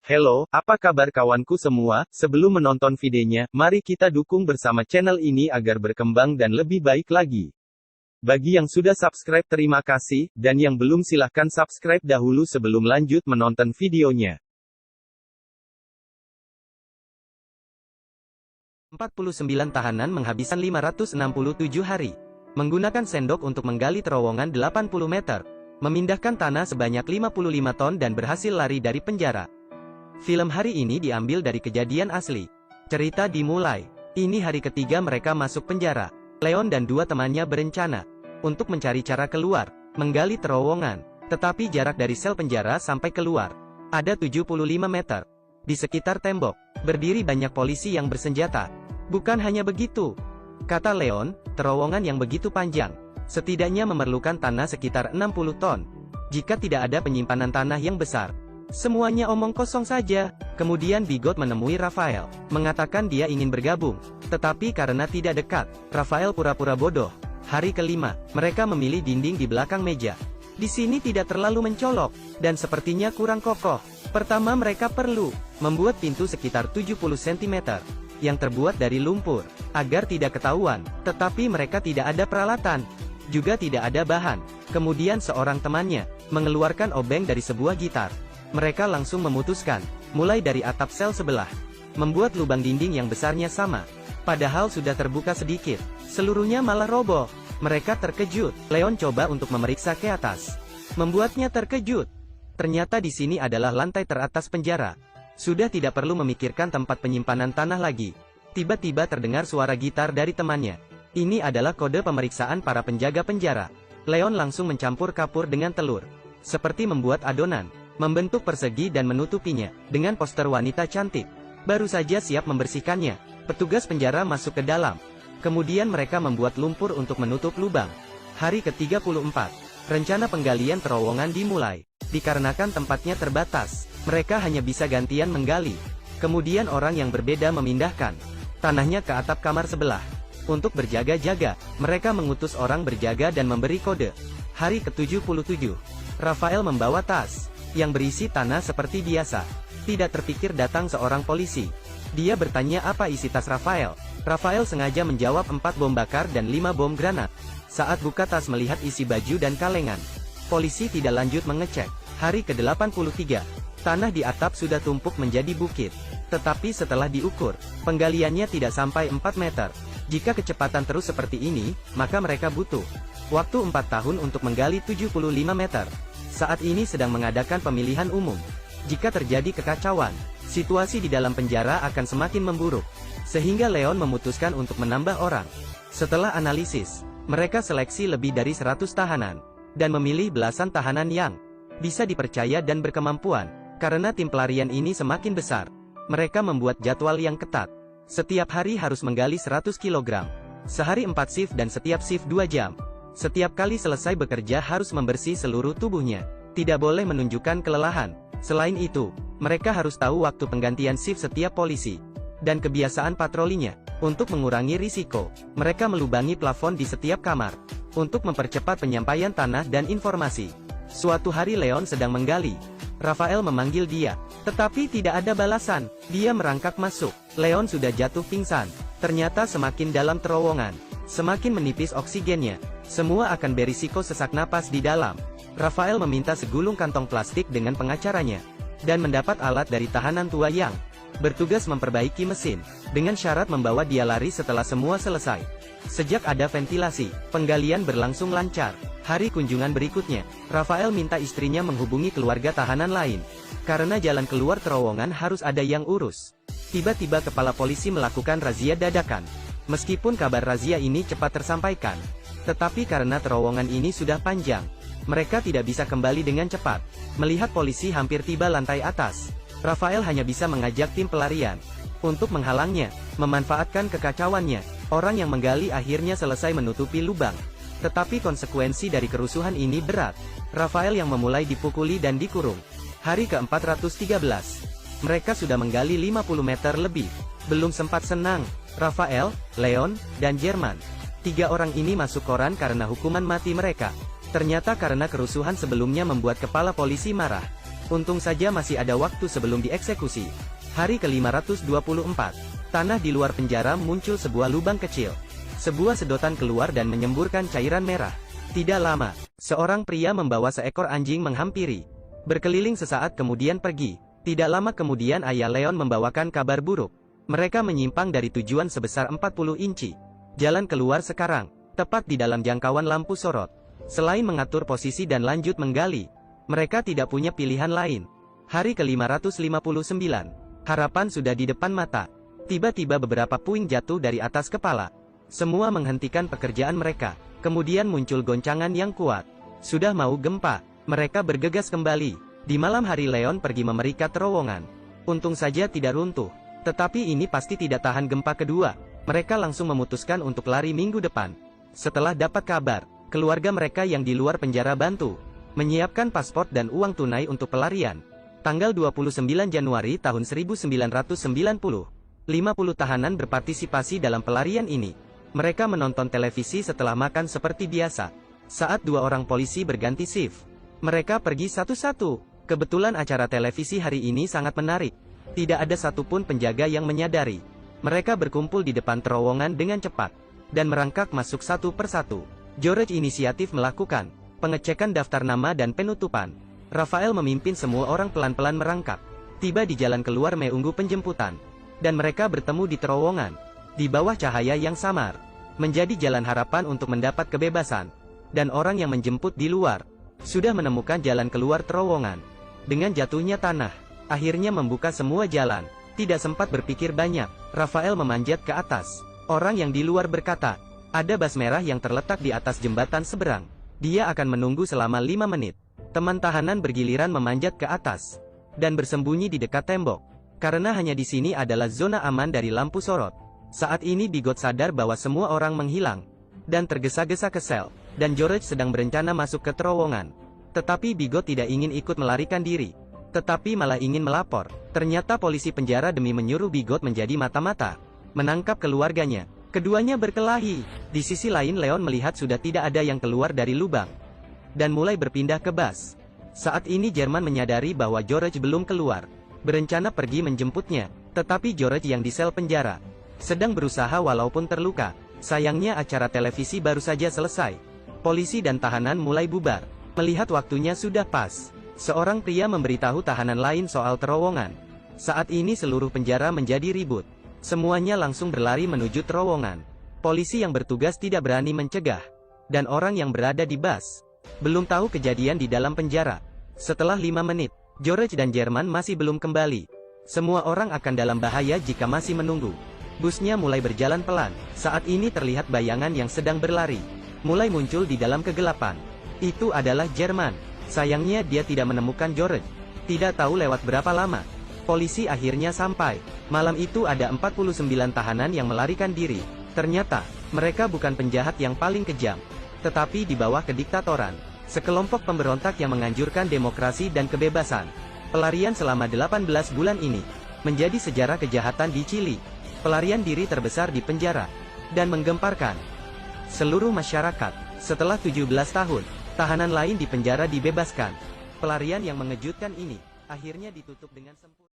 Hello, apa kabar kawanku semua? Sebelum menonton videonya, mari kita dukung bersama channel ini agar berkembang dan lebih baik lagi. Bagi yang sudah subscribe terima kasih, dan yang belum silahkan subscribe dahulu sebelum lanjut menonton videonya. 49 tahanan menghabiskan 567 hari. Menggunakan sendok untuk menggali terowongan 80 meter. Memindahkan tanah sebanyak 55 ton dan berhasil lari dari penjara. Film hari ini diambil dari kejadian asli. Cerita dimulai. Ini hari ketiga mereka masuk penjara. Leon dan dua temannya berencana untuk mencari cara keluar, menggali terowongan. Tetapi jarak dari sel penjara sampai keluar ada 75 meter. Di sekitar tembok, berdiri banyak polisi yang bersenjata. Bukan hanya begitu, kata Leon, terowongan yang begitu panjang, setidaknya memerlukan tanah sekitar 60 ton. Jika tidak ada penyimpanan tanah yang besar, semuanya omong kosong saja. Kemudian Bigot menemui Rafael, mengatakan dia ingin bergabung. Tetapi karena tidak dekat, Rafael pura-pura bodoh. Hari kelima, mereka memilih dinding di belakang meja. Di sini tidak terlalu mencolok, dan sepertinya kurang kokoh. Pertama mereka perlu membuat pintu sekitar 70 cm, yang terbuat dari lumpur, agar tidak ketahuan. Tetapi mereka tidak ada peralatan, juga tidak ada bahan. Kemudian seorang temannya mengeluarkan obeng dari sebuah gitar. Mereka langsung memutuskan, mulai dari atap sel sebelah, membuat lubang dinding yang besarnya sama. Padahal sudah terbuka sedikit, seluruhnya malah roboh. Mereka terkejut. Leon coba untuk memeriksa ke atas, membuatnya terkejut. Ternyata di sini adalah lantai teratas penjara. Sudah tidak perlu memikirkan tempat penyimpanan tanah lagi. Tiba-tiba terdengar suara gitar dari temannya. Ini adalah kode pemeriksaan para penjaga penjara. Leon langsung mencampur kapur dengan telur, seperti membuat adonan, membentuk persegi dan menutupinya dengan poster wanita cantik. Baru saja siap membersihkannya, petugas penjara masuk ke dalam. Kemudian mereka membuat lumpur untuk menutup lubang. Hari ke-34, rencana penggalian terowongan dimulai. Dikarenakan tempatnya terbatas, mereka hanya bisa gantian menggali. Kemudian orang yang berbeda memindahkan tanahnya ke atap kamar sebelah. Untuk berjaga-jaga, mereka mengutus orang berjaga dan memberi kode. Hari ke-77, Rafael membawa tas yang berisi tanah seperti biasa. Tidak terpikir datang seorang polisi. Dia bertanya apa isi tas Rafael. Rafael sengaja menjawab 4 bom bakar dan 5 bom granat. Saat buka tas melihat isi baju dan kalengan, polisi tidak lanjut mengecek. Hari ke-83, tanah di atap sudah tumpuk menjadi bukit. Tetapi setelah diukur, penggaliannya tidak sampai 4 meter. Jika kecepatan terus seperti ini, maka mereka butuh waktu 4 tahun untuk menggali 75 meter. Saat ini sedang mengadakan pemilihan umum. Jika terjadi kekacauan, situasi di dalam penjara akan semakin memburuk. Sehingga Leon memutuskan untuk menambah orang. Setelah analisis, mereka seleksi lebih dari 100 tahanan, dan memilih belasan tahanan yang bisa dipercaya dan berkemampuan. Karena tim pelarian ini semakin besar, mereka membuat jadwal yang ketat. Setiap hari harus menggali 100 kg. Sehari 4 shift dan setiap shift 2 jam. Setiap kali selesai bekerja harus membersih seluruh tubuhnya. Tidak boleh menunjukkan kelelahan. Selain itu, mereka harus tahu waktu penggantian shift setiap polisi, dan kebiasaan patrolinya. Untuk mengurangi risiko, mereka melubangi plafon di setiap kamar, untuk mempercepat penyampaian tanah dan informasi. Suatu hari Leon sedang menggali. Rafael memanggil dia, tetapi tidak ada balasan. Dia merangkak masuk. Leon sudah jatuh pingsan. Ternyata semakin dalam terowongan, semakin menipis oksigennya. Semua akan berisiko sesak napas di dalam. Rafael meminta segulung kantong plastik dengan pengacaranya, dan mendapat alat dari tahanan tua yang bertugas memperbaiki mesin, dengan syarat membawa dia lari setelah semua selesai. Sejak ada ventilasi, penggalian berlangsung lancar. Hari kunjungan berikutnya, Rafael minta istrinya menghubungi keluarga tahanan lain, karena jalan keluar terowongan harus ada yang urus. Tiba-tiba kepala polisi melakukan razia dadakan. Meskipun kabar razia ini cepat tersampaikan, tetapi karena terowongan ini sudah panjang, mereka tidak bisa kembali dengan cepat. Melihat polisi hampir tiba lantai atas, Rafael hanya bisa mengajak tim pelarian untuk menghalangnya. Memanfaatkan kekacauannya, orang yang menggali akhirnya selesai menutupi lubang. Tetapi konsekuensi dari kerusuhan ini berat. Rafael yang memulai dipukuli dan dikurung. Hari ke-413, mereka sudah menggali 50 meter lebih. Belum sempat senang, Rafael, Leon, dan Jerman. 3 orang ini masuk koran karena hukuman mati mereka. Ternyata karena kerusuhan sebelumnya membuat kepala polisi marah. Untung saja masih ada waktu sebelum dieksekusi. Hari ke-524. Tanah di luar penjara muncul sebuah lubang kecil. Sebuah sedotan keluar dan menyemburkan cairan merah. Tidak lama, seorang pria membawa seekor anjing menghampiri. Berkeliling sesaat kemudian pergi. Tidak lama kemudian ayah Leon membawakan kabar buruk. Mereka menyimpang dari tujuan sebesar 40 inci. Jalan keluar sekarang, tepat di dalam jangkauan lampu sorot. Selain mengatur posisi dan lanjut menggali, mereka tidak punya pilihan lain. Hari ke-559. Harapan sudah di depan mata. Tiba-tiba beberapa puing jatuh dari atas kepala. Semua menghentikan pekerjaan mereka. Kemudian muncul goncangan yang kuat. Sudah mau gempa, mereka bergegas kembali. Di malam hari Leon pergi memerikat terowongan. Untung saja tidak runtuh. Tetapi ini pasti tidak tahan gempa kedua. Mereka langsung memutuskan untuk lari minggu depan. Setelah dapat kabar, keluarga mereka yang di luar penjara bantu menyiapkan paspor dan uang tunai untuk pelarian. Tanggal 29 Januari tahun 1990, 50 tahanan berpartisipasi dalam pelarian ini. Mereka menonton televisi setelah makan seperti biasa. Saat dua orang polisi berganti shift, mereka pergi satu-satu. Kebetulan acara televisi hari ini sangat menarik. Tidak ada satupun penjaga yang menyadari. Mereka berkumpul di depan terowongan dengan cepat dan merangkak masuk satu persatu. George inisiatif melakukan pengecekan daftar nama dan penutupan. Rafael memimpin semua orang pelan-pelan merangkak. Tiba di jalan keluar menunggu penjemputan. Dan mereka bertemu di terowongan. Di bawah cahaya yang samar. Menjadi jalan harapan untuk mendapat kebebasan. Dan orang yang menjemput di luar sudah menemukan jalan keluar terowongan. Dengan jatuhnya tanah, akhirnya membuka semua jalan. Tidak sempat berpikir banyak, Rafael memanjat ke atas. Orang yang di luar berkata, ada bas merah yang terletak di atas jembatan seberang. Dia akan menunggu selama 5 menit. Teman tahanan bergiliran memanjat ke atas dan bersembunyi di dekat tembok. Karena hanya di sini adalah zona aman dari lampu sorot. Saat ini Bigot sadar bahwa semua orang menghilang dan tergesa-gesa ke sel, dan George sedang berencana masuk ke terowongan. Tetapi Bigot tidak ingin ikut melarikan diri, tetapi malah ingin melapor. Ternyata polisi penjara demi menyuruh Bigot menjadi mata-mata menangkap keluarganya. Keduanya berkelahi. Di sisi lain Leon melihat sudah tidak ada yang keluar dari lubang dan mulai berpindah ke bas. Saat ini Jerman menyadari bahwa George belum keluar, berencana pergi menjemputnya. Tetapi George yang di sel penjara sedang berusaha walaupun terluka. Sayangnya acara televisi baru saja selesai. Polisi dan tahanan mulai bubar. Melihat waktunya sudah pas, seorang pria memberitahu tahanan lain soal terowongan. Saat ini seluruh penjara menjadi ribut. Semuanya langsung berlari menuju terowongan. Polisi yang bertugas tidak berani mencegah. Dan orang yang berada di bas belum tahu kejadian di dalam penjara. Setelah 5 menit, George dan Jerman masih belum kembali. Semua orang akan dalam bahaya jika masih menunggu. Busnya mulai berjalan pelan. Saat ini terlihat bayangan yang sedang berlari mulai muncul di dalam kegelapan. Itu adalah Jerman. Sayangnya dia tidak menemukan George. Tidak tahu lewat berapa lama, polisi akhirnya sampai. Malam itu ada 49 tahanan yang melarikan diri. Ternyata, mereka bukan penjahat yang paling kejam, tetapi di bawah kediktatoran sekelompok pemberontak yang menganjurkan demokrasi dan kebebasan. Pelarian selama 18 bulan ini menjadi sejarah kejahatan di Chili. Pelarian diri terbesar di penjara dan menggemparkan seluruh masyarakat. Setelah 17 tahun, tahanan lain di penjara dibebaskan. Pelarian yang mengejutkan ini akhirnya ditutup dengan sempurna.